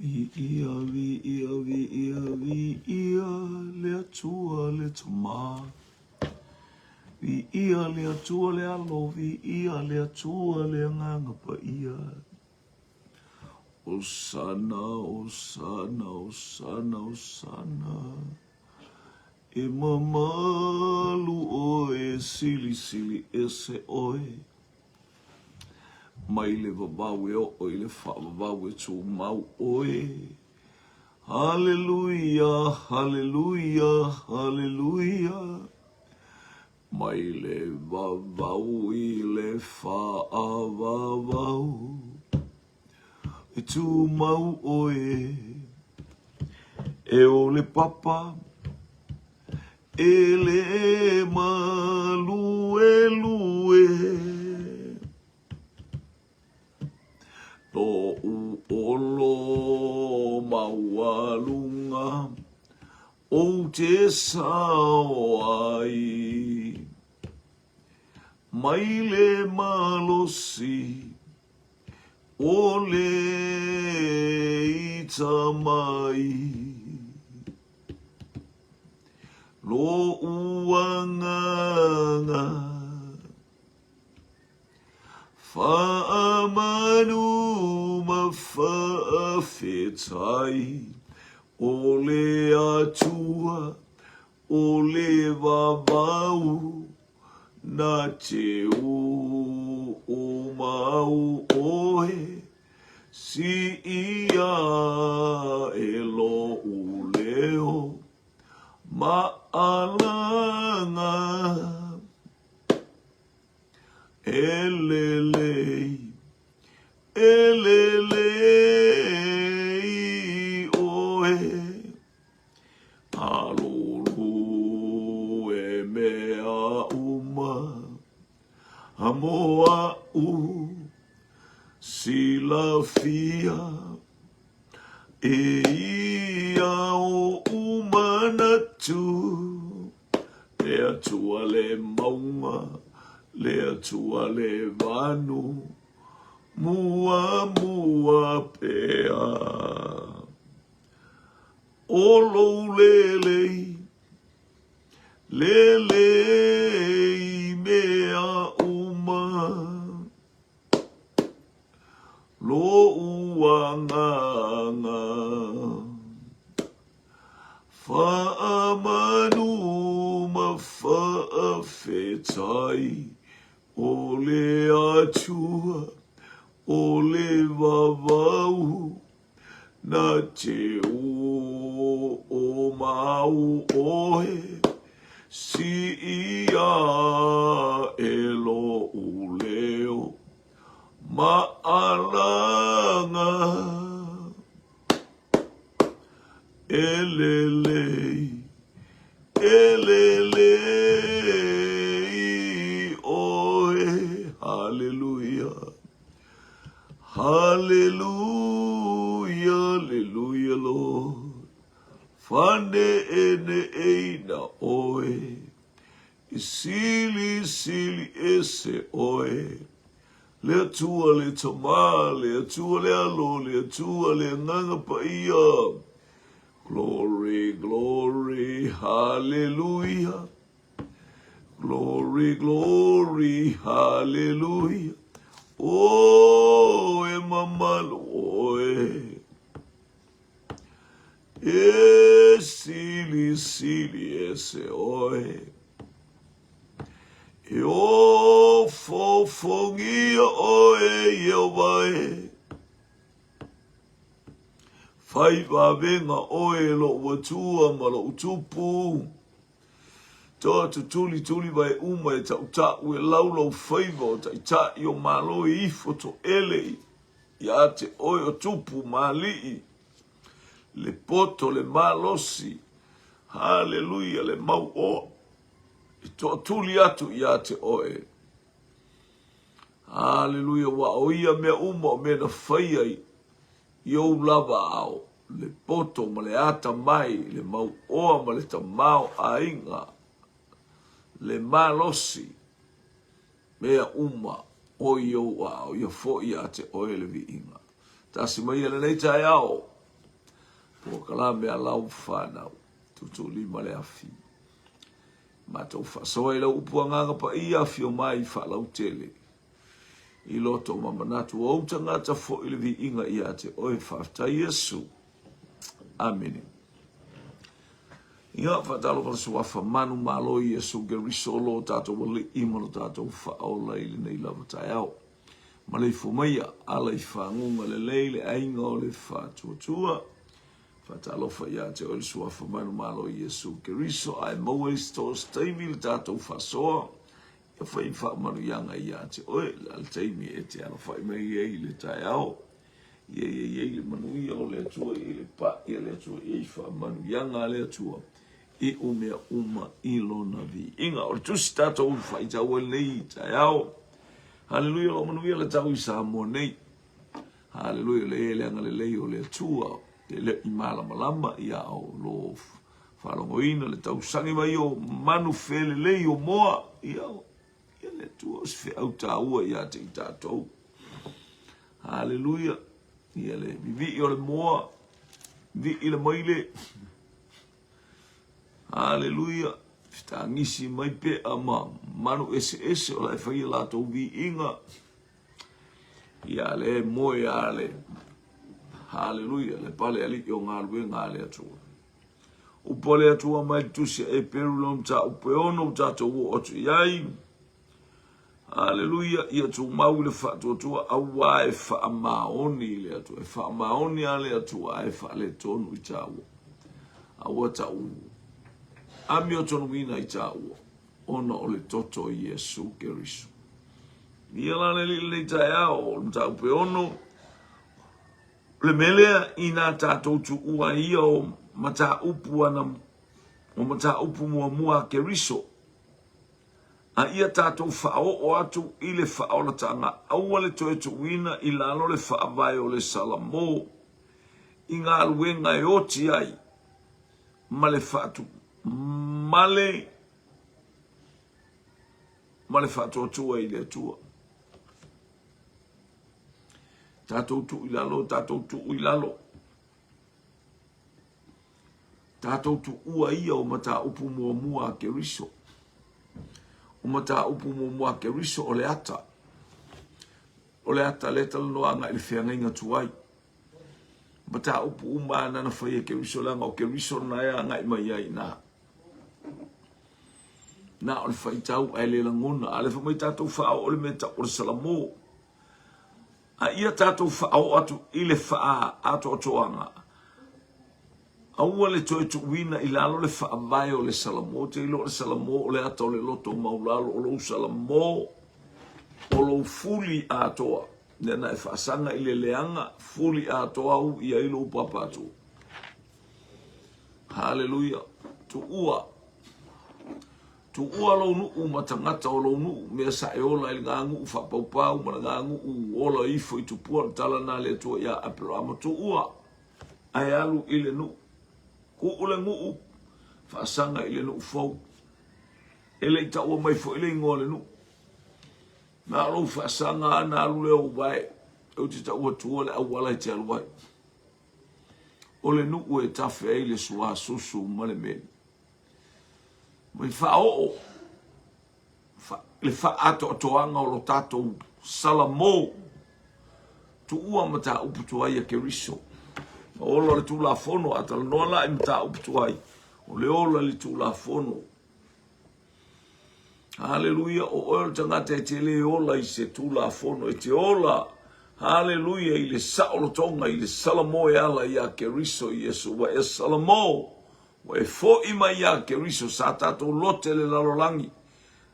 Vi ia le atua le tama. Vi ia le atua le alo, vi ia le atua le anganga pa ia. Osana, osana, osana, osana. E mamalu oe, sili sili ese oe. Mai le vavau e o i le whaavavau e tū mau oe. Hallelujah, hallelujah, hallelujah. Mai le vavau i le whaavavau e tū mau oe. E o le papa, e le malu e lue. No olo maualunga o te sao ai. Mai le malosi o le itamai. Lo uanganga Fa'amanu mafa'afetai o le atua o le vavau na te o mau oe si ia e lo u leo ma'alanga Elelei, elelei, oe, alolu e mea uma, amoa silafia, e ia o umanatu, e atua le maunga, le atua le vanu, mua mua pea. Olo lelei, lelei mea uma. Lo uanganga, fa'amanu mafa'afetai. O le atua, o le vavau, na te o mau oe, si ia e lo u leo, ma'alanga, elelei, elelei, Hallelujah. Hallelujah. Hallelujah, Lord. Fane ene eina oe. Sili sili ese oe. Le atua le tama, le atua le alo, le atua le nganga pa ia. Glory, glory, hallelujah. Glory, glory, hallelujah. Oh, mamalu, oe. Sili, sili, ese, oe. O fofongia, oe, yeovae. Fai vavenga, oe, lo watua, malo utupu. Toa tuli tuli vai uma e tau tau e laulau whaiva o tai ta i o malo i ifo to ele i a te oi o tupu mali le poto le malosi hallelujah le mau o i toa tuli atu i a te oi hallelujah wa o ia mea uma o mea na whaia i o lava au le poto ma le ata mai le mau oa ma le tamau a inga le malosi mea uma o yo wa o yo fo ia te oe le vi inga. Tasi mai ele nei tai ao o kalame alau whanau, tutu lima le afi. Matau whasoa ila upuanganga pa ia fio mai whalau tele. I loto mamanatu o utangata fo ili vi inga ia te oe whafta Yesu. Amen. Ia whatalo para suafa manu malo Yesu geriso lo tato wale imano tato whaola ili nei lava tai au. Malei fumaia ala i whangunga le leile ainga o le whatuatua. Whatalo whaia te oe suafa manu malo Yesu geriso ai maua istos teimi le tato whasoa. Ia whai whamanu yanga ia te oe al teimi e te ana whai mei e le tai au. Ie le manuia o le atua i le pa i le atua i whamanu yanga le atua. I umea uma i lona vi. Inga o le tusi tato whai tau e nei tai au. Hallelujah lo manuia le tau i Samoa nei. Hallelujah le ele anga le lei o le atua. Le i malama ia o lo whalongoina le tau sangi mai o manu fele lei o moa ia o. Ia le atua o se au taua ia te i tatou. Hallelujah. Ia le vivi o le moa. Vi i le maile. Hallelujah. Fita ngisi mai pe ama manu ese o lai whai la tau vi inga. Ia le moe a le. Hallelujah. Le pale ali o ngā lue ngā le atua. Upole atua mai tusi e perulom ta upeono ta tau o tu iai. Hallelujah. Ia tu mau le whatuatua awa e whaamaoni le atua. E whaamaoni a le atua e wha le tonu i tāua. Awa tau. Ami o tonu ina i tāua. Ona o le toto i Yesu Keriso. Ia lane li tai ao. Mta upe ono. Le melea ina tātou tu ua ia o mata upu ana. O mata upu mua Keriso. A ia tātou whao o atu i le whao la tanga. Aua le toe tu wina i lalo le whaavai o le salamo. I ngā luenga e oti ai. Ma le whaatu. Male whaatu atua i le atua. Tātou tu i lalo, tātou tu i lalo. Tātou tu ua ia o mata upu mua Keriso. O mata upu mua Keriso o le ata. O le ata le tala noa nga ili whianga inga tuai. Mata upu umana na whaia Keriso langa o Keriso na ea nga ima iai na. Na o le whaitau ai le langona. A le whamai tātou whao o le meta o le salamo. A ia tātou whao atu i le wha ato atoanga. Aua le toe tu wina i lalo le whaavai o le salamo. Te ilo le salamo o le ata o le loto maulalo o lo salamo. O lo fuli atoa. Nena e whaasanga i le leanga fuli atoa u i ailo upapatu. Hallelujah. Tu ua. Tu ua lo nuu matangata o lo nuu. Mea sa e ola i ngā ngu whapaupau. Mana ngā ngu ola ifo i tu pua tala nā le tua ia apelo ama. Tu ua. Ai alu i le nuu. Ku ule nuu. Whaasanga i le nuu fau. Ele i taua mai fo ele ingoa le nuu. Nā lo whaasanga ana alu leo vai. Eo te taua tua le awala i te aluai. O le nuu e tawhi ai le sua susu male meni. Mai whao le whaato atoanga o lo tātou salamo. Tu ua mata uputuai a Keriso. O ola le tūla fono atala noala i mata uputuai. O le ola le tūla fono. Hallelujah. O ola tangata e te le ola i se tūla fono. E te ola. Hallelujah. I le saolo tonga i le salamo e ala i a Keriso i Yesu. Wa e salamo. Wa e fo ima i a Keriso sa tātou lote le lalolangi.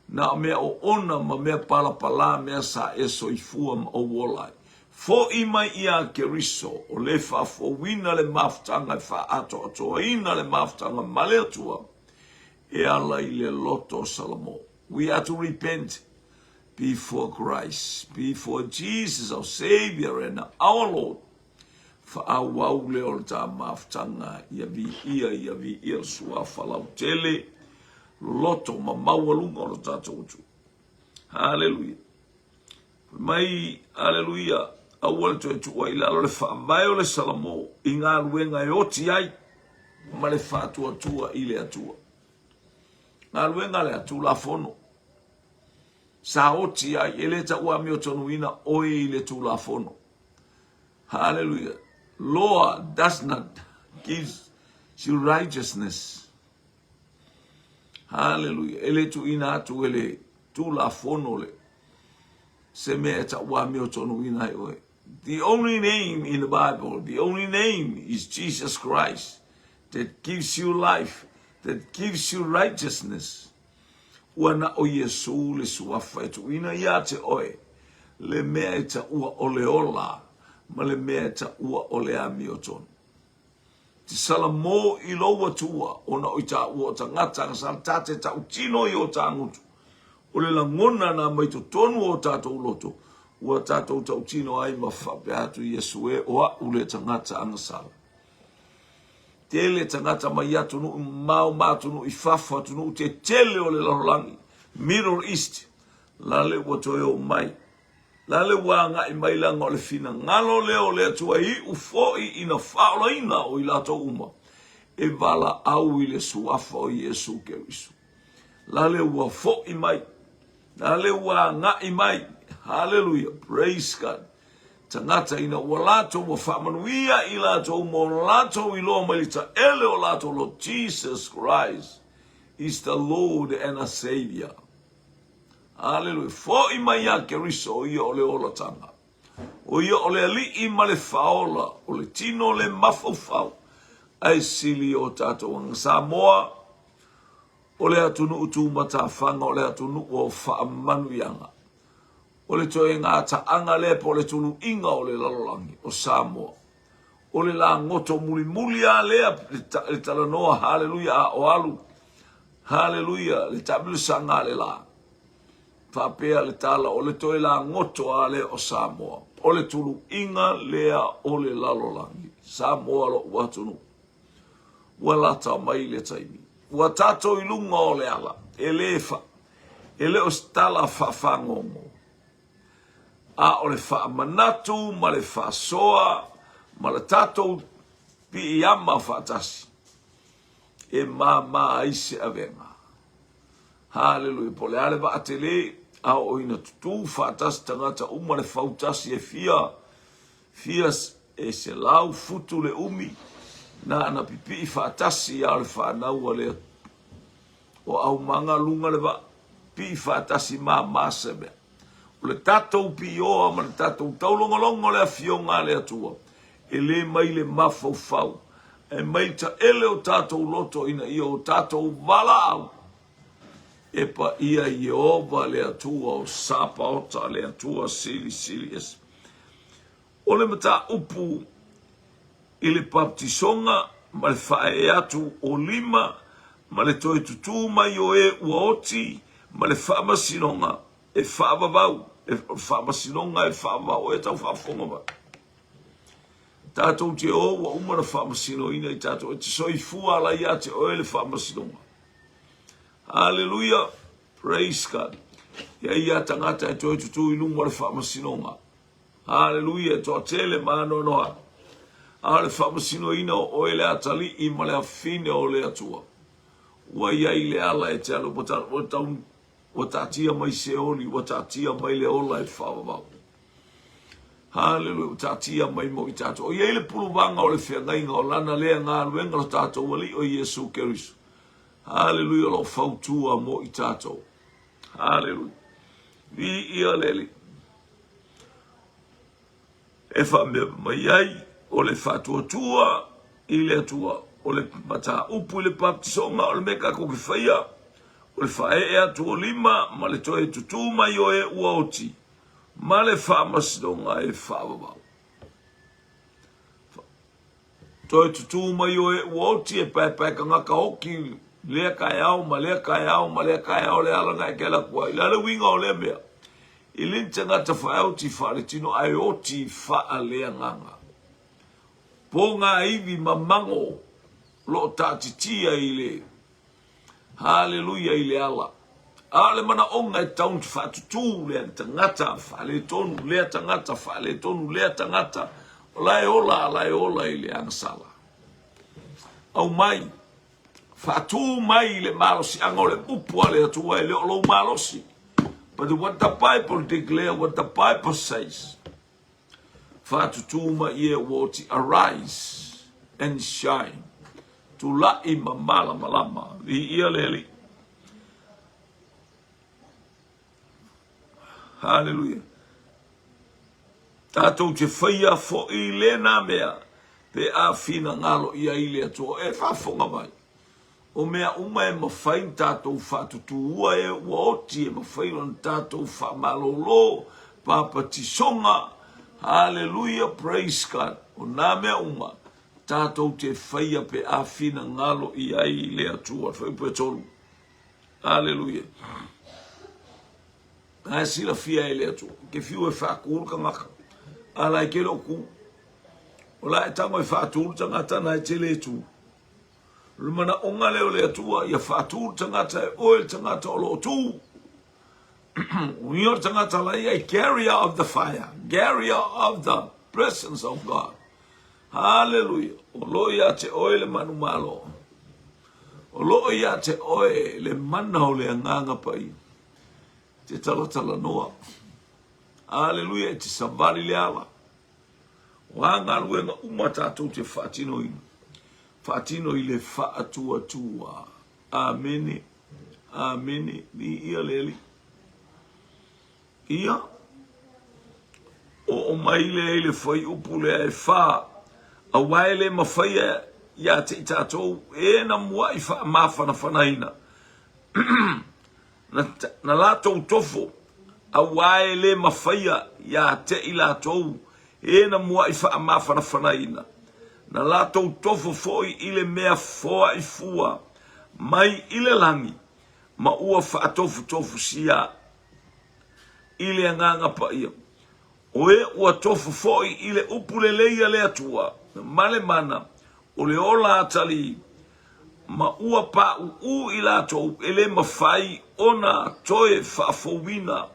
Na mea o ona ma mea pala mea sa eso i fuam o wolai. Fo ima i a Keriso o le fa fo wina le maftanga fa ato atoa ina le maftanga male atua. E ala i le loto salamo. We have to repent before Christ, before Jesus, our Savior and our Lord. Whaawau leo ta maftanga ia vi ia sua falau tele loto mamawalunga o tātou tu. Hallelujah. Mai, hallelujah. Awal tu wa ila le fa vai o le salamo inga luenga e oti ai ma le fa tua ile atua na luenga le atu la fono sa oti ai ele ta ua mi o tonu ina o ile tu la fono. Hallelujah. Lord does not give you righteousness. Hallelujah. Ele tu ina atu ele tu la fono le se me ta ua mi o tonu ina e. The only name in the Bible, the only name is Jesus Christ that gives you life, that gives you righteousness. Wana o Yesu le suafa tu ina ia te oe, le mea ta ua ole ola, ma le mea ta ua ole ami o tonu. Te salamo I loa tua, ona o ta ua ta ngata, sa tate ta utino I o ta ngutu. Ole la ngona na mai to tonu o tato uloto. Ua tātou tau tino ai ma whape atu Yesu e oa ule tangata angasala. Tele tangata mai atu nu mau mātu nu I whawha atu nu te tele o le laholangi. Middle East. Lale ua toe o mai. Lale ua ngai mai langa o le fina. Ngalo leo le atua I ufoi ina whaola ina o I lato uma. E vala au I le suafa o Yesu Kerisu. Lale ua foi mai. Lale ua ngai mai. Hallelujah. Praise God. Tangata ina walato wa whamanuia I lato mo lato I loa malita ele o lato Lord Jesus Christ is the Lord and a Savior. Hallelujah. Fo I mai a keriso o ia ole ola tanga. O ia ole ali I male faola. O le tino le mafau. Ai sili o tato wang Samoa. O le atunu utu matafanga o le atunu o whamanuianga. O le toe ngā taanga le po le tunu inga o le lalolangi o Samoa. O le la ngoto muli a lea le talanoa hallelujah a o alu. Hallelujah le tabilu sanga le la. Whapea le tala o le toe la ngoto a le o Samoa. O le tunu inga lea o le lalolangi. Samoa lo watunu. Ua lata mai le taimi. Ua tato I lunga o le ala. Elefa. Ele o stala whafangongo. A o le wha manatu, ma le wha soa, ma le tatou pi I ama whaatasi. E mā aise avenga. Hallelujah. Po le ale wa atele, a o ina tutu whaatasi tangata uma le whautasi e fia e se lau futu le umi, na ana pipi I whaatasi a le whanau a le o au manga lunga le wa, pi whaatasi mā sebe. O le tatou pi oa ma le tatou taulongolongo le afionga le atua. E le mai le mafau. E mai ta ele o tatou loto ina ia o tatou vala au. E pa ia Jehova le atua o sapa ota le atua sili es. O le mata upu I le baptisonga ma le fae atu o lima ma le toe tutu mai o e ua oti ma le whaama sinonga e whaama vau. E whaama sinonga e whaama o e tau whaafonga ba. Tātou te o wa umara whaama sino ina I tātou e te soi fua la ia te o e le whaama sinonga. Hallelujah. Praise God. Ia ia tangata e toi tutu I lunga le whaama sinonga. Hallelujah. Toa tele maano noa. A le whaama sino ina o e le atali I ma le afine o le atua. Ua ia I le ala e te alo o tatia mai se oli, o tatia mai le ola e whawawau. Hallelujah, o tatia mai mo I tato. O iei le puluvanga o le whiangainga o lana lea ngā ruenga o tato wali o Yesu Kerisu. Hallelujah, lo whautua mo I tato. Hallelujah. Vi ia leli. E whamea mai ai, o le whatuatua, I le atua, o le mata upu I le baptisonga, o le meka koki whaia, o le whae e atu o lima, ma le toe tutu mai o e ua oti, ma le whaamasidonga e whaavavau. Toe tutu mai o e ua oti e pai ka ngaka hoki, lea kai au, ma lea kai au, ma lea kai au le alanga e kela kua, I lale winga o le mea. I linta ngata whae oti whaare tino ai oti wha lea nganga. Po ngā iwi mamango, lo tātitia I le. Hallelujah I le ala. Ale mana onga e taun whaatutu lea tangata, whaale tonu lea tangata, whaale tonu lea tangata, o lai ola i le angasala. Au mai, whaatu mai le malosi anga o le upua le atua e le olo malosi. But what the Bible declare, what the Bible says, whaatutu mai e woti arise and shine, tu lai mamala malama, vi ia leli. Hallelujah. Tatou te whaia fo I lena mea, pe a fina ngalo ia I le atua, e whafonga mai. O mea uma e mawhain tatou whatutua e waoti e mawhairan tatou whamalolo, papa tisonga, hallelujah, praise God. O nā mea uma, tatou te whaia pe a fina ngalo ia I le atua, whaipu e tolu. Hallelujah. Ai sila fia ele atu ke fiu e fa kur ka maka ala ke lo ku ola e tango e fa tur tanga tana e tele tu lumana onga le ole atu ya fa tur tanga ta oil tanga ta lo tu we are tanga ta la a carrier of the fire, carrier of the presence of God. Hallelujah. Olo ya te oil manu malo olo ya te oil le mana ole nganga pai te tala noa. Hallelujah, te savali le ala. Wanga luenga umatatou te whaatino ina. Whaatino I le whaatua tua. Amene, amene, ni ia leli. Ia, o maile ele foi upule e wha. A waile mawhaia ia te tatou e na mua I wha mawhana whanaina. Na latou tofo a wae le mawhaia ia te I latou e na mua I wha mawhana whanaina. Na latou tofo foi I le mea foa I fua mai I le langi ma ua wha tofu sia I le anganga pa ia. O e ua tofu foi I le upule leia le atua male mana o le ola atali ma ua pa u I latou ele mawhai ona toe whaafowina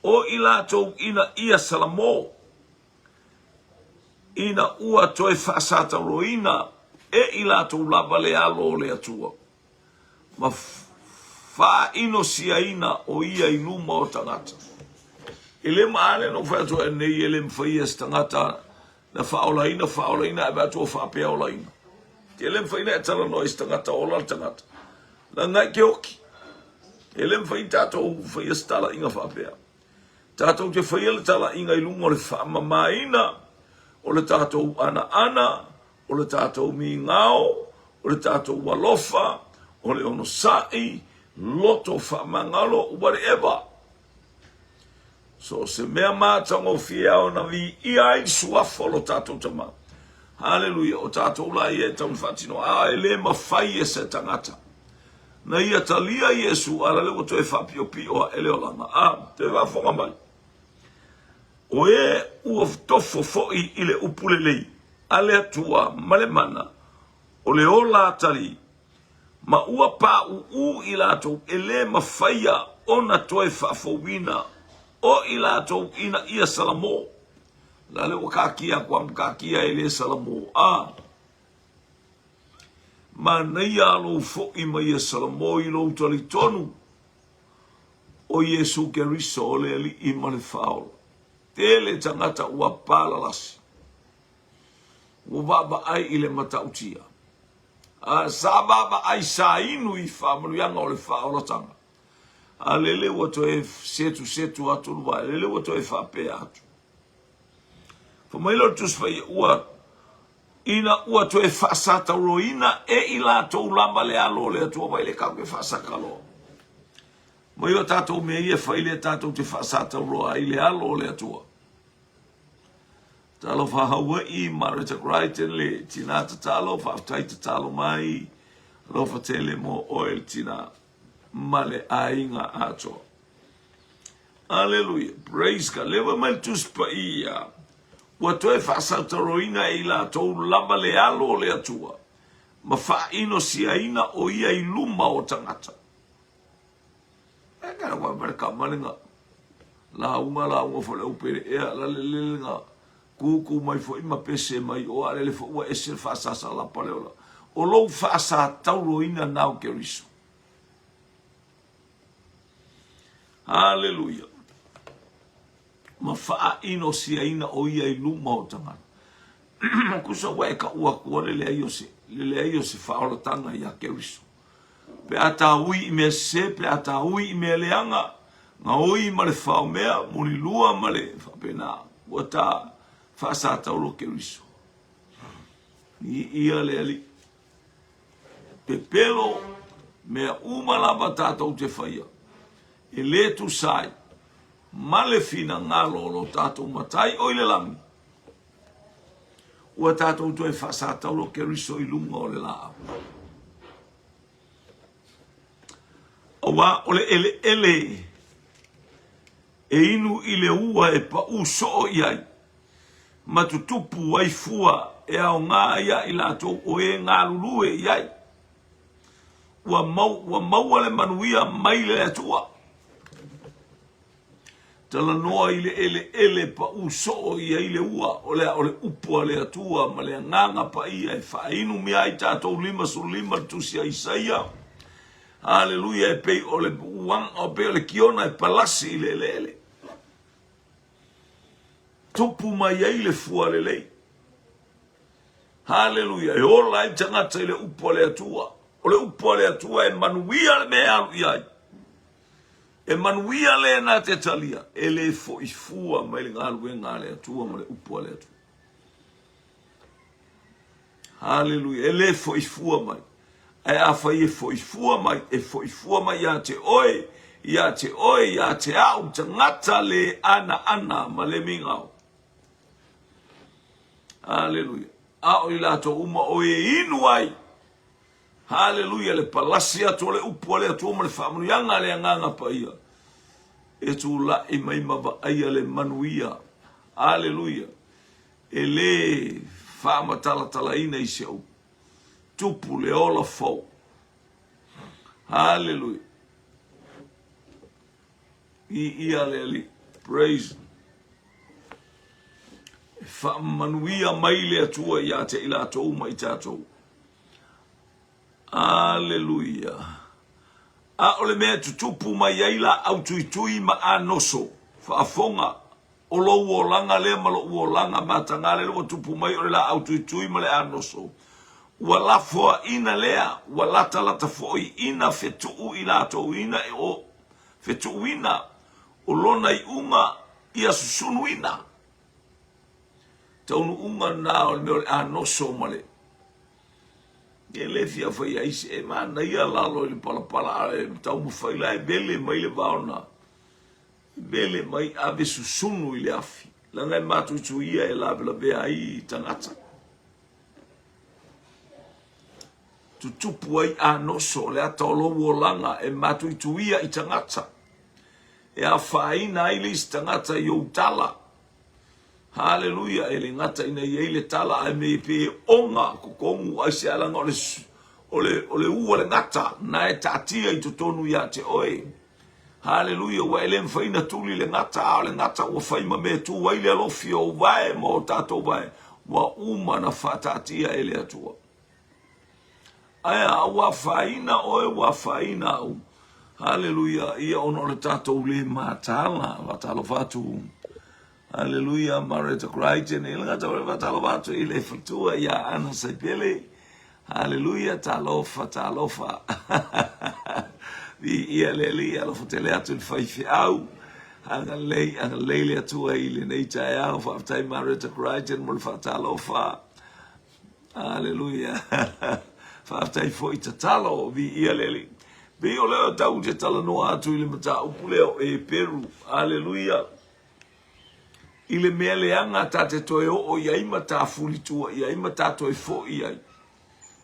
o I latou ina ia salamo ina ua toe whaasata roina e I latou lava le alo le atua ma wha ino sia ina o ia I luma o tangata ele maale no whatua e nei ele mwhaia tangata na whaolaina e batua whaapea olaina ele mwhaina e tala no tangata ola tangata na ngai ke oki ele mwhain tatou whaia stala inga whaapea tatou te whaia le tala inga I lunga le whaamamaina o le tatou ana o le tatou mi ngao o le tatou walofa o le ono sai loto whaamangalo whatever. So se mea mātango fia o na vi ia I suafo lo tatou tama. Hallelujah. O tatou la ie tau whatino a ele mawhai e se tangata. Na ia talia Yesu ala lewa to e whapio pio ele o langa. Te wafonga mai. O e ua tofo foi I le upule lei. Ale atua malemana. O le ola atali. Ma ua pa u I latou ele mawhaia ona toe whaafowina. O I latou ina ia salamo. Lale o kakia kwa mkakia ele salamo. Ma nei alo fo I ma ia salamo I lo tali tonu. O Yesu Keriso o le li I male faolo. Tele tangata ua pala lasi. Ua baba ai I le matautia. Sa baba ai sa inu I whamaluanga o le faolo tanga. Alele wato e setu atu lua. Alele wato e whapea atu. Famailo tusfai ua ina ua to e whasata roina e I latou lama le alo le atua mai le kau ke whasakalo. Mai o tatou mea ia whaile tatou te whasata roa I le alo le atua. Talo whahaua I marita Crichton le tina tatalo, whaftai tatalo mai, lofa tele mo oil tina male ainga ato. Hallelujah. Praise God. Lewa mai tuspa ia. Ua toe whaasauta roina I latou lama le alo le atua. Ma wha ino sia ina o ia I luma o tangata. Kara wa mereka malinga. La unga fo le upere e la lelinga. Kuku mai fo ima pese mai o ale fo ua ese fa sasa la paleola. O lo fa sa tauro ina nau ke riso. Hallelujah. Ma fa ino sia ina o ia i luma o tangana. Kusa weka ua kuone le aio se fa ola tanga ia ke riso. Pe ata ui me se, pe ata ui me leanga. Nga oi ma le fa o mea, muni lua ma le fa pena. Wata fa sa tauro ke riso. Ia le ali. Pe pelo mea umalama tātou te whaia. E le tu sai. Male fina ngalo lo tātou matai o le langi. Ua tātou tu e whasa tauro ke riso i lunga o le laa. Awa o le ele. E inu i le ua e pa uso o iai. Matutupu wai fua e ao ngā ia i lātou o e ngā lulue iai. Ua maua le manuia mai le atua. Tala noa i le ele pa uso o ia i le ua o le upua le atua ma le nganga pa ia e whainu mea i tātou lima su lima tusia Isaia. Hallelujah e pei o le uang o pei o le kiona e palasi i le ele. Tupu mai ai le fua le lei. Hallelujah. E ola i tangata i le upua le atua. O le upua le atua e manuia le mea alu iai. E manuia le na te talia. E le fo i fua mai le ngalu e ngā le atua ma le upua le atua. Hallelujah. E le fo i fua mai. E awha i e fo i fua mai. E fo i fua mai ia te oe. Ia te oe, ia te au. Tangata le ana ma le mingau. Hallelujah. A o i lato uma o e inu ai. Hallelujah. Le palasi ato le upua le ato ma le whamuianga le anganga pa ia. E tu la i mai mawa aia le manuia. Hallelujah. E le whamatala ina i se au. Tupu le ola fau. Hallelujah. Ia le ali. Praise. Fa manuia mai le atua ia te ila atou mai tātou. Alleluia. A ole mea tutupu mai aila au tuitui ma anoso. Fa afonga. O lo uolanga le ma lo uolanga matangale lo tupu mai ole la au tuitui ma le anoso. Wala foa ina lea. Wala talata foi ina fetuu ila atou ina o fetuu ina. O lona i unga ia susunu ina. Taunu unga nā o le meo le anoso male. E le fia fai aise e mana ia lalo i le palapala e tau mawhaila e bele mai le vaona. Bele mai ave susunu i le afi. Langa e matu tu ia e la bea i tangata. Tutupu ai anoso le ata o lowo langa e matu tu ia i tangata. E a whaina i le tangata i o tala. Hallelujah, ele ngata ina i le tala ai me pe onga kukongu ai se alanga ole ua le ngata na e tatia i totonu ia te oe. Hallelujah, wa ele mfaina tuli le ngata wa faima me tu wa ile alofi o wae mo tato wae wa uma na fatatia ele atua. Aya wa faina oe wa faina au. Hallelujah, ia ono le tato le matala wa talo fatu. Hallelujah, Marita Crichton, ilanga tawale vatalofatu ile fatua ya ana sepele. Hallelujah, talofa. Vi ia leli ala fotele atu faifi au. Anga lei atua ile neita ya fa tai Marita Crichton mul fatalofa. Hallelujah. Fa tai foi tatalo vi ia leli. Bi ole tau je talano atu ile mata upuleo e Peru. Hallelujah. Ile mea leanga tate toe o iai mata fulitua, iai mata toe fo iai.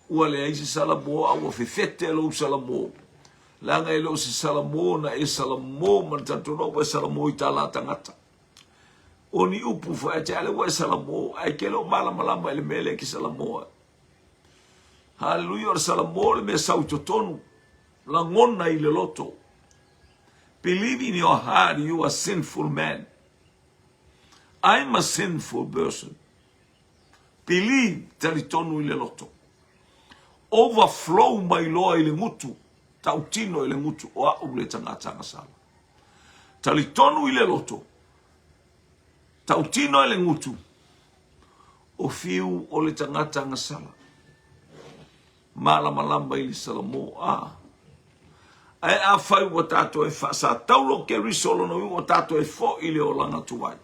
Ua le aise salamo, aua fefete lo salamo. Langa ilo se salamo na e salamo, man tatono wa salamo i tala tangata. Oni upu fa e te ale wa salamo, ai ke lo malama ele mele ki salamo. Hallelujah, salamo le me sautotonu, la ngona i le loto. Believe in your heart you are a sinful man. I'm a sinful person. Believe talitonu ile loto. Overflow mai loa ile ngutu. Tautino ile ngutu. Oa ule tangata sala. Talitonu ile loto. Tautino ile ngutu. Ofiu ole tangata sala. Mala malamba ili salamo. Ai a fai o tato e fa sa taulo ke risolo no o tato e fo ile o langa tuai.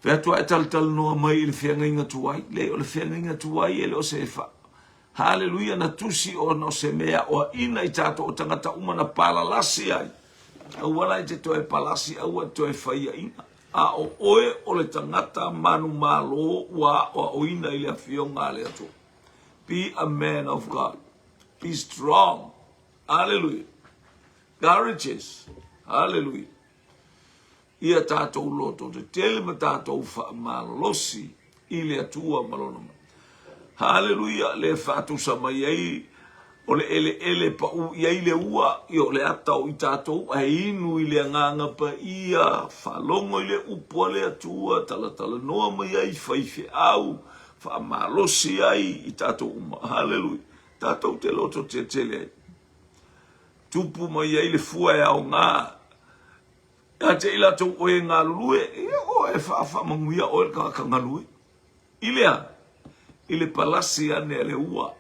Fetua e tal no mai ile fianga inga tuai, le o le fianga inga tuai ele o se fa. Hallelujah na tusi o no se mea o ina I tato o tangata umana palalasi ai. Au wala I te toe palasi au toe faia ina. A o oe o le tangata manu malo wa o ina ile a fionga le atu. Be a man of God. Be strong. Hallelujah. Courageous. Hallelujah. Ia tātou loto. Te tele ma tātou malolosi. Ile atua malonoma. Hallelujah. Le fatu sama iei. O le ele pa u iei le ua. Io le atau I tātou. A inu ile nganga pa ia. Falongo ile upua le atua. Tala noa ma iei. Faife au. Fa malosi ai I tātou uma. Hallelujah. Tātou te loto te tele. Tupu mai ai le fua e au ngā. Ia te ila tau oe ngā lulue. Ia o e wha manguia oe ka ngā lue. Ilea. Ile palasi ane le ua.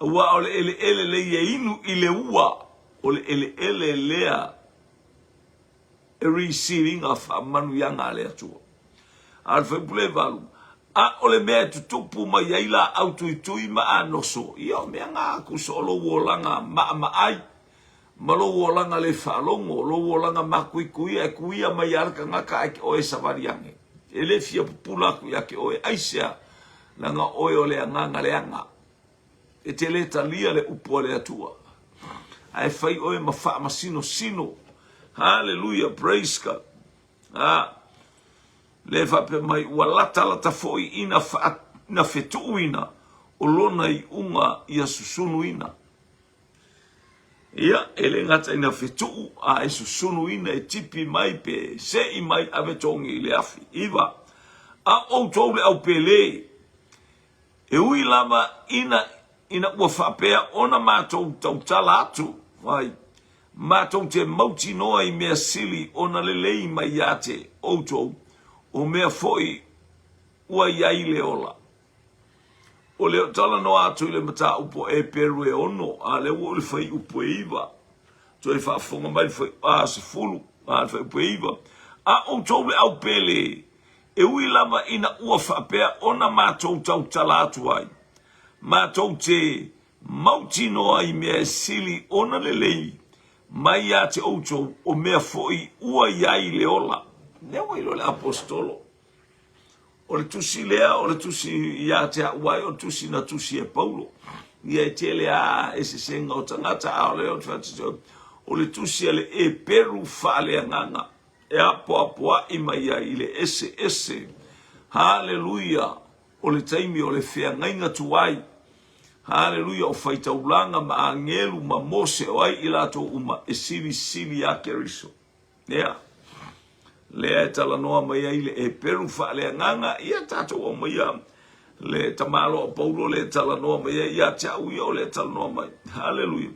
Ua o le ele le ia inu ile ua. O le ele lea. E receiving a wha manu yanga le atua. Alfa pule valu. A ole mea tutupu mai aila au tui ma anoso. Ia o mea ngā kusolo wolanga ma ai. Ma lo wolanga le whalongo, lo wolanga ma kuia e kuia mai arka ngaka ake oe savariange. E le fia pupula kui ake oe aisea langa oe o le anganga le anga. E te le talia le upua le atua. Ai fai oe ma wha ma sino. Hallelujah, praise God. Le fape mai ua lata foi ina fetuina o lona I unga ia susunu ina. Ia, ele ngata ina fetu a e susunu ina e tipi mai pe se I mai ave tongi le afi. Iwa, a o tole au pele. E ui lama ina ua fapea ona mātou tau tala atu. Vai, mātou te mauti noa I mea sili ona lelei mai ate o tau. O mea foi ua iai le ola. O leo tala no atu le mata upo e peru e ono. A le ua le fai upo e iwa. To e whaafonga mai fai se fulu. A le fai upo e iwa. A o tau le au pele. E ui lama ina ua whapea ona mātou tau tala atu ai. Mātou te mauti noa I mea sili ona le lei. Mai a te outou o mea foi ua iai le ola. Newa ilo le apostolo. O le tusi lea, o le tusi ia te hauai, o le tusi na tusi e Paulo. Ia e tele a e se senga o tangata a o le o tfatiso. O le tusi ale e peru fale nganga. E apoa I maia I le ese. Hallelujah. O le taimi o le fea ngainga tuai. Hallelujah. O faitaulanga ma angelu ma mose o ai ilato uma e sili a keriso. Yeah. Le e tala noa mai ai le e peru wha le nganga ia tato o mai le tamalo o Paulo le tala noa mai ai ia tau ia o le tala noa mai. Hallelujah.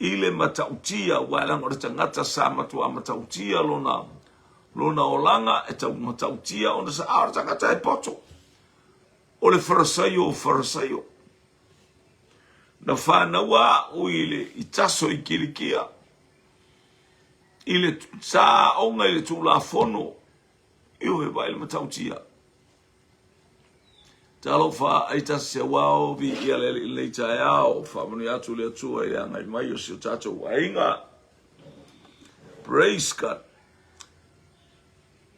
I le matautia wailang o le tangata sa matua matautia lona o langa e tau matautia o na sa aora tangata e poto. O le farasaio. Na whanaua o ile I taso I kirikia. Ile sa onga ile tula fono io e vai le matautia talo fa aita se wao vi ile le taiao fa manu atu le tua ile ngai mai o se tato wainga praise God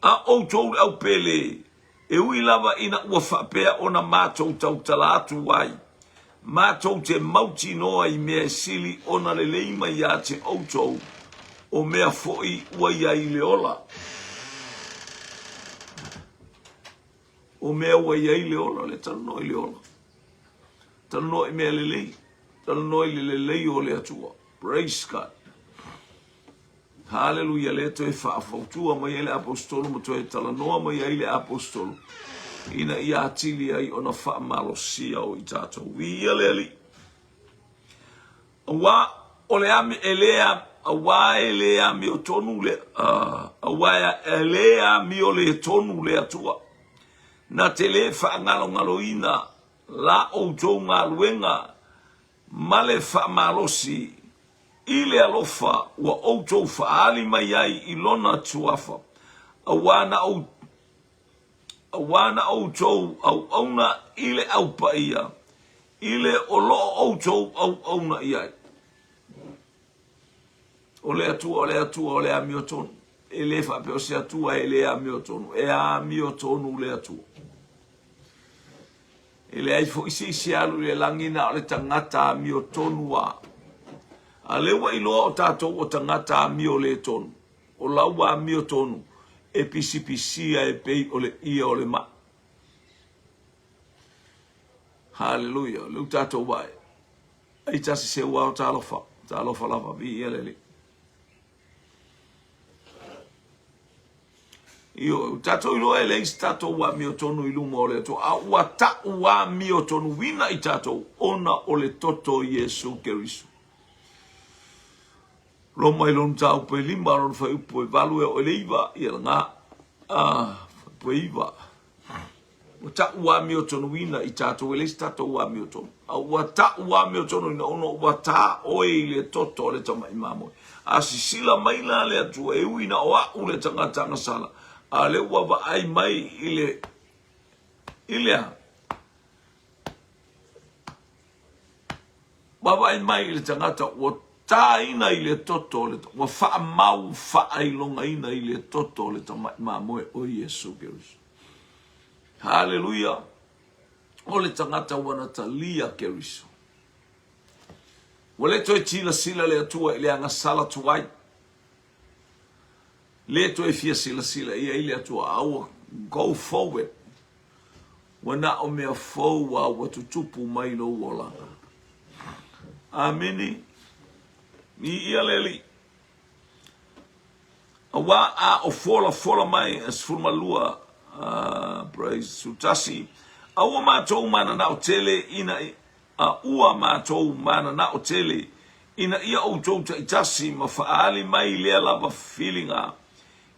a o tau au pele e ui lava ina ua whapea ona mātou tau talatu wai mātou te mauti noa I mea sili ona le leima ia te outou o mea foi ua iai le ola. O mea ua iai le ola, le tano I le ola. Tano I mea le lei. Talanoi le lei o le atua. Praise God. Hallelujah, le to e whaafautua mai ele apostolo mo to e talanoa mai ele apostolo. Ina ia atili ai ona whaamalosia o i tātou. Ia le ali. Awa ole ami elea, awa elea mi o tonu le, awa elea mi o le tonu le atua. Na te le whaangalo ngalo ina, la o tō ngā luenga, male whaamalosi, ile alofa wa outou faali mai ai ilona tuafa awana outou au auna ile au paia ile olo outou au auna iai ole atua amiotonu ele fa pe o atua ele amiotonu amiotonu le atua ele ai fo isi alu le langina ole tangata amiotonu wa Alewa iloa o tātou o tangata mi o le tonu. O laua mi o tonu. E pisi e pei o le ia o le ma. Hallelujah. Leu tātou wae. Ai tasi se ua o tālofa. Tālofa lava vi ia lele. Io, tātou iloa e leis tātou wa mi o tonu iluma o le to. A ua ta ua mi o tonu wina i tātou. Ona o le toto Yesu Kerisu. Roma ilon tau pe lima ron fa upo e valu e oleiva i nga po iva o ta ua mi o tonu wina i tato ele stato ua mi o tonu a ua ta ua mi o tonu ina ono ua ta oe le toto le tama imamo a sisila maila le atu e uina o a ule tanga sala a le ua va ai mai ile baba ai mai ile tangata o ta ina ile toto le wa fa mau fa ai longa ina ile toto le ma mo o Yesu Kerisu. Hallelujah. Ole tangata wana talia Kerisu. Wale to tila sila le atua ile anga sala tuai. Le to e fia sila ile atua au go forward. Wana o mea fo wa watutupu mai lo wala. Amini. Ni ia leli. Awa a o fola mai as fuma lua praise sutasi. Awa mātou mana na o tele ina ua mātou mana na o tele ina ia o tauta itasi ma faali mai lea lava feelinga.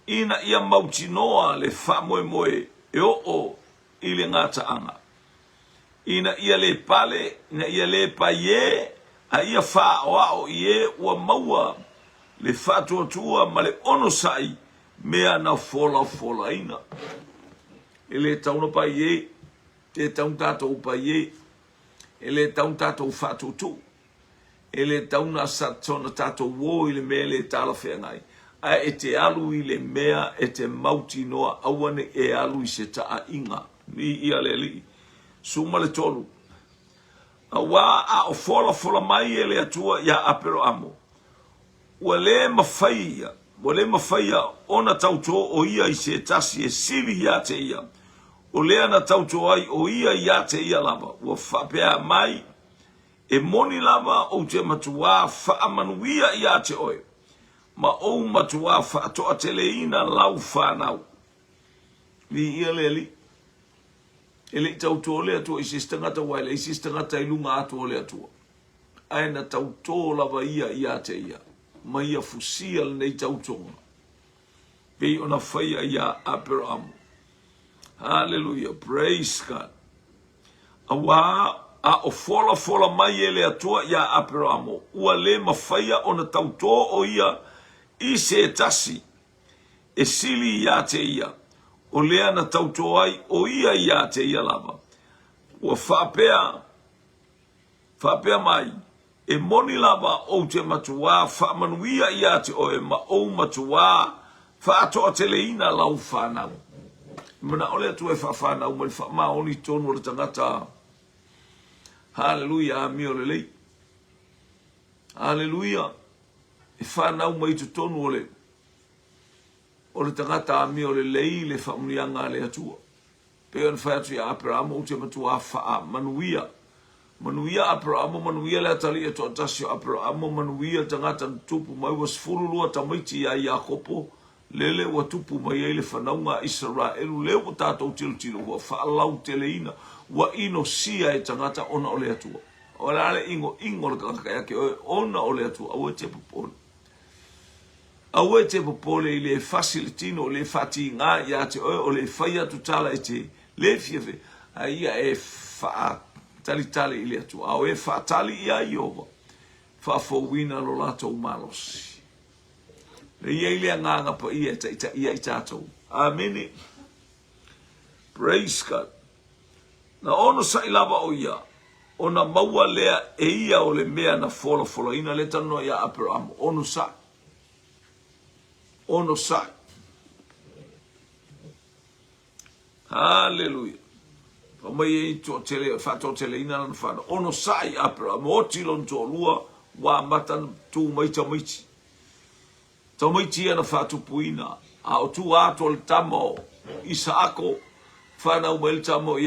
Ina ia mautinoa le fa moe e o ile ngata anga. Ina ia le pale, ina ia le paie a ia fa o ie ua maua le fatuatua ma le ono sai mea na fola ina. Ele tauna pa ie, te taun tātou pa ie, ele taun tātou fatuatu, ele tauna satona tātou wo ile mea le tala whengai. A e te alu i le mea e te mauti noa awane e alu i se taa inga. Ni ia le li. Suma le tolu. Awa a o fola mai ele atua ya apero amo. Wale mawhaia ona tauto o ia i se tasi e sili ya te ia. O lea na tauto ai o ia ya te ia lava. Wa whapea mai e moni lava o te matua whaamanuia ya te oe. Ma o matua whaatoa teleina lau whanau. Ni ia leli. Ele tauto le atua i se stangata waile, i se stangata i lunga atua le atua. Aina tauto lava ia te ia. Ma ia fusia nei tautonga. Pei ona whaia ia Abraham. Hallelujah, praise God. Awa a o fola mai ele atua ia Abraham. Ua le mawhaia ona tauto o ia i se tasi. E sili ia te ia. O lea na tauto ai o ia te ia lava. Ua whapea mai. E moni lava o te matua whaamanuia ia te oe ma o matua whaatoa teleina lau whanau. Mana ole atu e whanau mai whamaoni tonu o le tangata. Hallelujah, amio le lei. Hallelujah. E whanau mai tu tonu o le. O le tangata ami o le lei le whamunianga le atua. Pe on whaatu ia Abraham o te matua wha manuia. Manuia Abraham, manuia le atali e toa tasi o Abraham, manuia tangata tupu mai was furulua tamaiti ya Yakopo, lele wa tupu mai ele whanaunga Israelu, leo o tātou tilu wa whaalau teleina, wa ino sia e tangata ona ole atua. O lale ingo le kakayake ona ole atua, awe te popole. Awe te popole i le facilitino, le fati ngā ia te o le whaia tutala e te le fiewe, a ia e wha tali ile atu au e fatali ia Iova fa fowina lo lato malos le ile nganga pa ia tato amen. Praise God. Na ono sa ilava o ia ona maua lea e ia o le mea na folo ina le tano ia Abraham ono sa hallelujah. Mai to tele fato tele ina na fa ono sai Abraham o tilon to lua wa matan tu mai tamaiti ana fatu puina a o tu ato le tamo Isaako fana o el tamo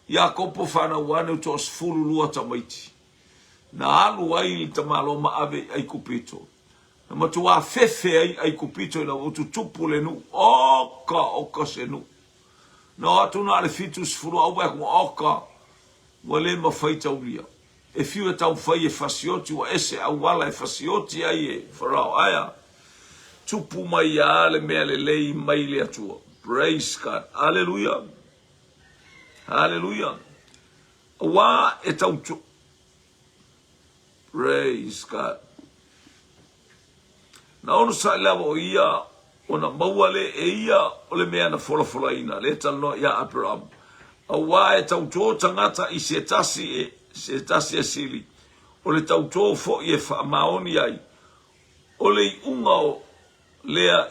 Yakopo fana wane to sfulu lua tamaiti na alu ai tamalo ma ave ai kupito na matua fefe ai kupito na o tupu le nu oka senu. No atuna le fitus furu au ba ko oka wale ma faita ulia e fiu tau fai e fasioti wa ese au wala e fasioti ai e farao aya tupu mai ya le mele lei mai le atua. Praise God. Hallelujah. Wa e tau tu. Praise God. Na ono sa lava ia ona mauale e ia o le mea na fola le talo ia Abraham. A wae tau tō tangata i se tasi e sili. O le tau tō fo i e wha maoni ai. O le i unga o lea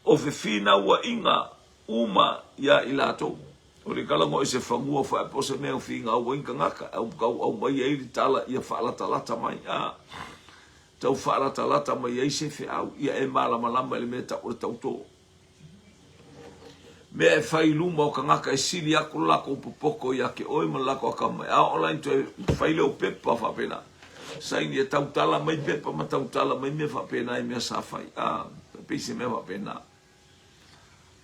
o fefina ua inga uma ia i lato. O le kalango i se whangua wha e pose mea o finga au inga ngaka. Au mai e ili tala ia wha lata mai. Tau whaaratala mai ai se whiau ia e malama ele me tau tau tō. Mea e whailuma o ka ngaka e sili aku lako upopoko ia ke oi man lako aka mai. A online to e whaile o pepa whapena. Saini e tautala mai pepa ma tautala mai me whapena e mea sa whai. Pese me whapena.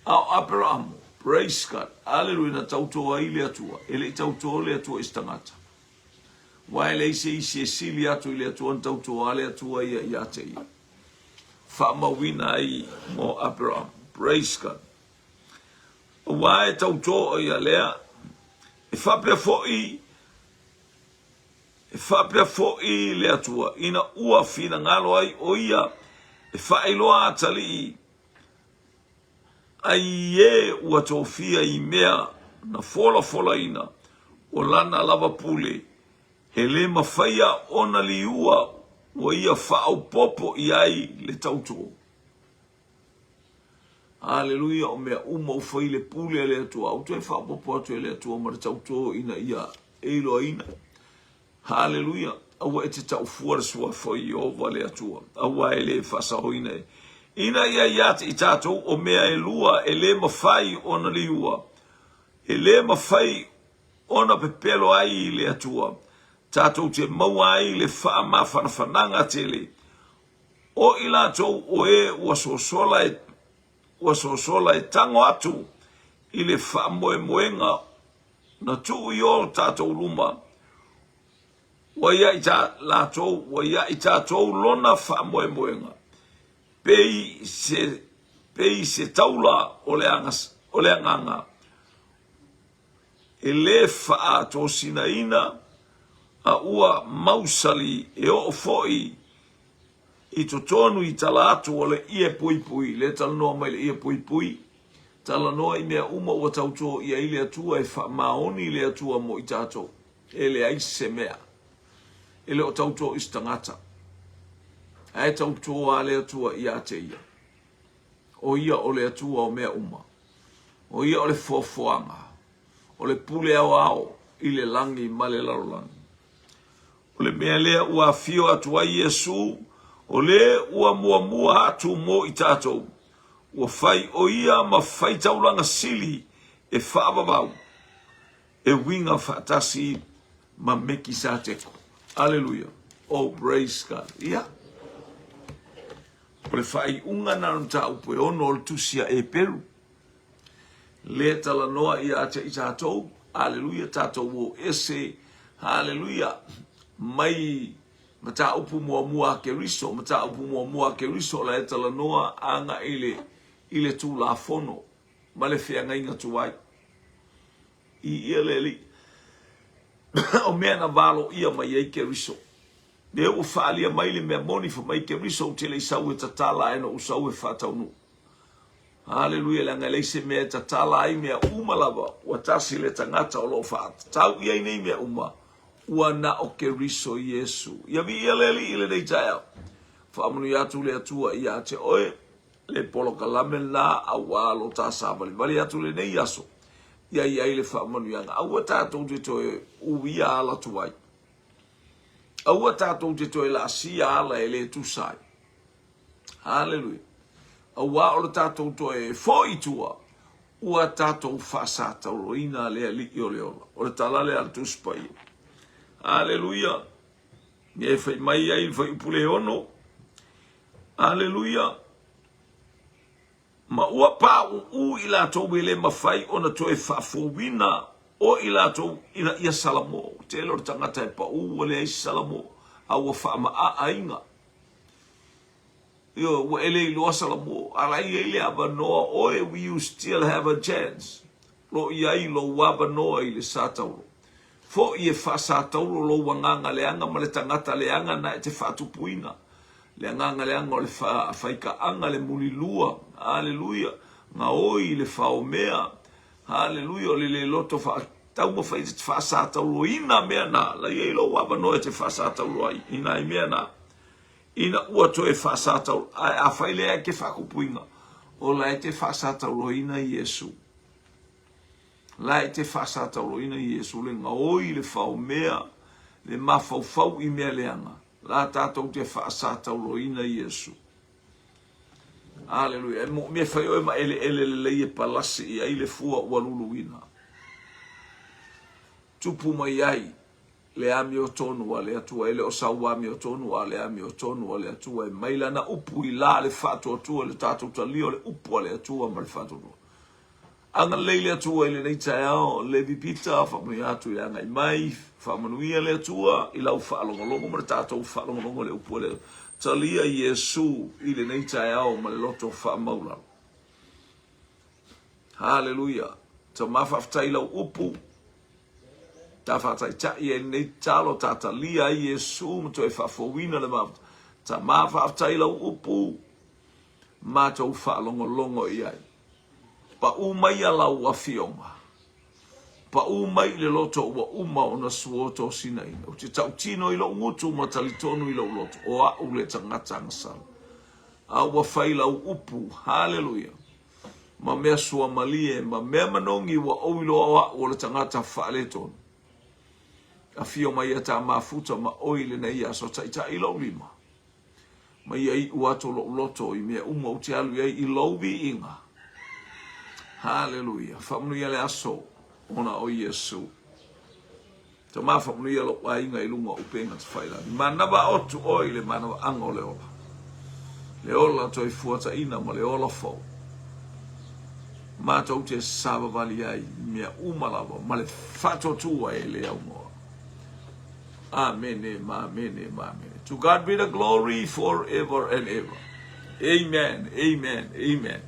Abraham, praise God. Hallelujah na tautoa i le atua. Ele tautoa le atua istangata. Wae le se sili atu ile atu an tautu ale atu ia te ia. Whamawina ai mo Abraham. Praise God. Wae tautu ia lea. E whapea fo'i le atua. Ina ua fina ngalo ai o ia. E whaeloa atali ai e ua tofia i mea na fola ina. O lana lava pule. E le mawhaia ona liua o ia whao popo i ai le tauto. Hallelujah, o mea uma u whai le pule le atua. Auto e whao popo atu e le atua ma le tauto ina ia eilo ina. Hallelujah, awa e te tau fuara sua whai ova le atua. Awa e le whasaho ina e. Ina ia iate i tātou o mea e lua e le mawhai ona liua. E le mawhai ona pepelo ai le atua. Tātou te maua ai le wha ma whanawhananga tele. O ila tau o e wasosola e tango atu i le wha moenga na tuu i o tātou luma. Wa ia i tātou lona wha moenga. Pei se taula o le anganga. E le wha tō sina ina a ua mausali e o foi i to tonu i tala atu o le ie pui le tala noa mai le ie pui tala noa i mea uma ua tauto i a ile atua e wha maoni le atua mo i tato e le aise mea e le o tauto i stangata e tauto a le atua i a te ia o ia o le atua o mea uma o ia o le fofoanga o le pule ao i le langi ma le larolangi. O le mea lea ua fio atua Yesu, o le ua mua atu mo i tātou. Ua fai o ia ma fai taulanga sili e whaavavau. E winga whaatasi ma meki sa teko. Hallelujah. Oh, praise God. Yeah. Pole fai unga na nta upo e ono o tusia e peru. Le tala noa ia te i tātou. Hallelujah. Tātou o ese. Hallelujah. Mai mata upu mua ke riso. Mata upu mua ke riso. La e tala noa anga ile tu la fono. Male fea ngai nga tuai. I ia leli. O mea na valo ia mai ei ke riso. Ne o whaalia mai le mea moni fa mai ke riso te le isau e tatala e no usau e whatau nu. Hallelujah, la ngai leise mea tatala ai mea umalawa wa tasi le tangata o lo whaata. Tau ia nei mea uma ua na o ke riso Yesu. Ia vi ia leli ile nei taia. Whaamunu iatu le atua ia te oe le polo kalame la a walo ta sabali. Vali atu le nei aso. Ia le whaamunu ianga. Aua tātou te toe uia ala tuai. Aua tātou te toe la sia ala e le tusai. Hallelujah. Aua o le tātou toe foi tua. Ua tātou whasata o ina le ali o le ola. O le talale al tuspai. Hallelujah. Nye whai mai ai whai upule ono. Hallelujah. Ma ua pa u ila tau le mawhai o na toe whafowina o ila tau ina ia salamo. Te lor tangata e pa u le ai salamo. A ua whaama a inga. Yo, wa ele ilo salamo. Ala ia ile aba noa oe we you still have a chance. Lo ia ilo waba noa ile satauro. Fo ie fa satauro lo wanganga leanga ma le tangata leanga na e te whatupuina. Le nganga le anga o le whaika anga le mulilua. Hallelujah. Nga oi le whaomea. Hallelujah. Le loto tau mo whai te whaasata uro ina mea na. La ia ilo waba no e te whaasata uro ai. Ina i mea na. Ina ua to e whaasata uro. A whai lea ke whakupuinga. O la e te whaasata uro ina Yesu. La e te whaasata uro ina Yesu. Le nga oi le whaomea. Le mawhau i mea leanga. La tātou te whaasata uro ina Yesu. Hallelujah. Me whai oe ma ele leie palasi i aile fua walulu ina. Tupu mai ai. Le ami o tonu wa le atua. Ele o sau ami o tonu wa le ami o tonu wa le atua. E maila na upu i la le whatu atua. Le tātou talio le upu wa le atua ma le whatu atua. Anga leile atua ile nei tae ao. Le vipita. Whamui atu i anga i mai. Whamanuia le atua. I lau whaalongolongo. Ma le tātou whaalongolongo le upu le talia Yesu ile nei tae ao ma le loto whaamaula. Hallelujah. Ta mawhaftai lau upu. Ta whatai tai e nei talo ta talia Yesu ma to e whafowina le mawhaftai. Ta mawhaftai lau upu. Ma tau whaalongolongo i ai. Pa umai a lau a fionga. Pa umai le loto ua uma o na suoto sina ina. O te tau tino ilo ngutu ma talitonu ilo loto. O a ule tangata ngasala. A ua whaila upu. Hallelujah. Ma mea sua malie. Ma mea manongi ua oilo a ua le tangata whaale tonu. A fio mai a ta mafuta ma oile na ia so taita ilo lima. Ma ia i uato loto i mea uma o te alu ia i lovi inga. Hallelujah. Whamnuia le aso. Ona o Yesu. Te mawhamnuia lo wa inga i lunga upenga te whaila. Manaba otu oile manaba ango le ola. Le ola toi fuata ina ma le ola fau. Mātou te sava vali ai mea umalawa. Ma le whato tua e le au moa. Amen, amen, amen. To God be the glory forever and ever. Amen, amen, amen.